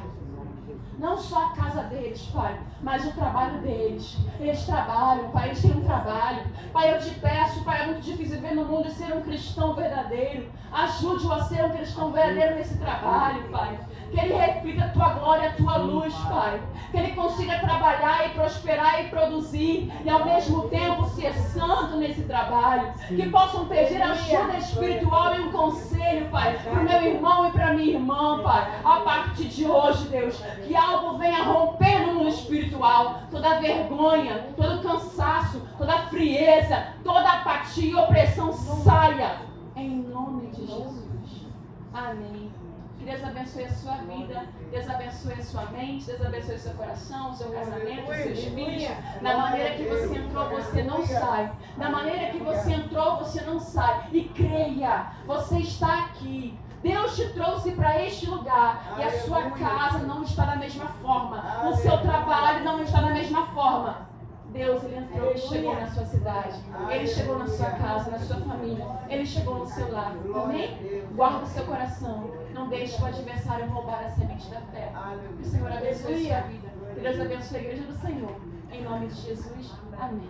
Não só a casa deles, Pai, mas o trabalho deles. Eles trabalham, Pai, eles têm um trabalho. Pai, eu te peço, Pai, é muito difícil viver no mundo e ser um cristão verdadeiro. Ajude-o a ser um cristão verdadeiro nesse trabalho, Pai. Que ele reflita a tua glória, a tua luz, Pai. Que ele consiga trabalhar e prosperar e produzir e ao mesmo tempo ser santo nesse trabalho. Que possam pedir ajuda espiritual e um conselho, Pai, para o meu irmão e para a minha irmã, Pai. A partir de hoje, Deus, que algo venha rompendo no espiritual. Toda vergonha, todo cansaço, toda frieza, toda apatia e opressão saia. Em nome de Jesus. Amém. Que Deus abençoe a sua vida, Deus abençoe a sua mente, Deus abençoe o seu coração, o seu casamento, os seus filhos. Da maneira que você entrou, você não sai. Da maneira que você entrou, você não sai. E creia, você está aqui. Deus te trouxe para este lugar e a sua casa não está da mesma forma. O seu trabalho não está da mesma forma. Deus, Ele entrou e chegou na sua cidade. Ele chegou na sua casa, na sua família. Ele chegou no seu lar. Amém? Guarda o seu coração. Não deixe o adversário roubar a semente da fé. Que o Senhor abençoe a sua vida. Que Deus abençoe a igreja do Senhor. Em nome de Jesus. Amém.